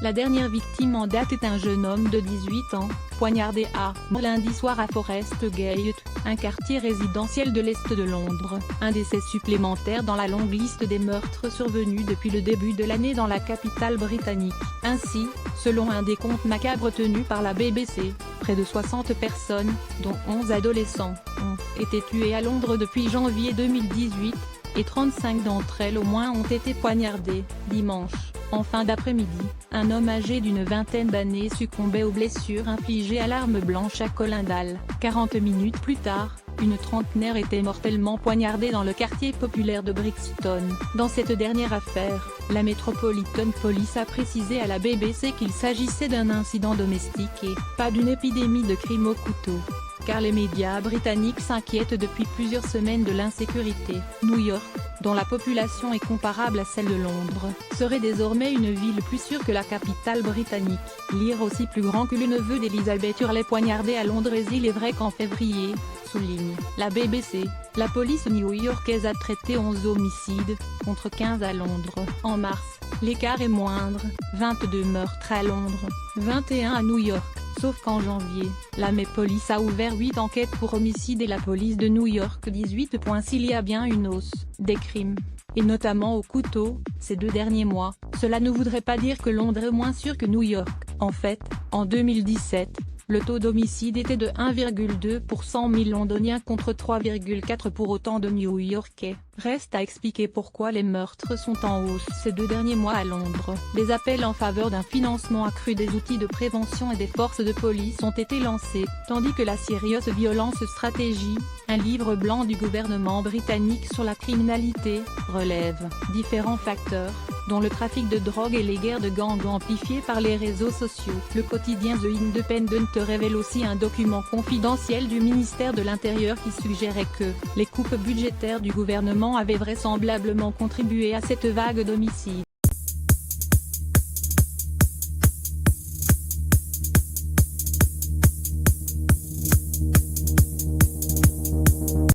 La dernière victime en date est un jeune homme de 18 ans, poignardé à lundi soir à Forest Gate, un quartier résidentiel de l'Est de Londres. Un décès supplémentaire dans la longue liste des meurtres survenus depuis le début de l'année dans la capitale britannique. Ainsi, selon un décompte macabre tenu par la BBC, près de 60 personnes, dont 11 adolescents, ont été tuées à Londres depuis janvier 2018, et 35 d'entre elles au moins ont été poignardées. Dimanche, en fin d'après-midi, un homme âgé d'une vingtaine d'années succombait aux blessures infligées à l'arme blanche à Colindale. 40 minutes plus tard, une trentenaire était mortellement poignardée dans le quartier populaire de Brixton. Dans cette dernière affaire, la Metropolitan Police a précisé à la BBC qu'il s'agissait d'un incident domestique et pas d'une épidémie de crimes au couteau. Car les médias britanniques s'inquiètent depuis plusieurs semaines de l'insécurité. New York, dont la population est comparable à celle de Londres, serait désormais une ville plus sûre que la capitale britannique. Lire aussi plus grand que le neveu d'Elizabeth hurlait poignardé à Londres. Il est vrai qu'en février, souligne la BBC, la police new-yorkaise a traité 11 homicides, contre 15 à Londres. En mars, l'écart est moindre, 22 meurtres à Londres, 21 à New York. Sauf qu'en janvier, la Met Police a ouvert 8 enquêtes pour homicide et la police de New York 18. S'il y a bien une hausse des crimes, et notamment au couteau, ces 2 derniers mois, cela ne voudrait pas dire que Londres est moins sûr que New York. En fait, en 2017, le taux d'homicide était de 1,2 pour 100 000 londoniens contre 3,4 pour autant de New-Yorkais. Reste à expliquer pourquoi les meurtres sont en hausse ces 2 derniers mois à Londres. Des appels en faveur d'un financement accru des outils de prévention et des forces de police ont été lancés, tandis que la Serious Violence Strategy, un livre blanc du gouvernement britannique sur la criminalité, relève différents facteurs, dont le trafic de drogue et les guerres de gangs amplifiées par les réseaux sociaux. Le quotidien The Independent révèle aussi un document confidentiel du ministère de l'Intérieur qui suggérait que les coupes budgétaires du gouvernement avaient vraisemblablement contribué à cette vague d'homicides.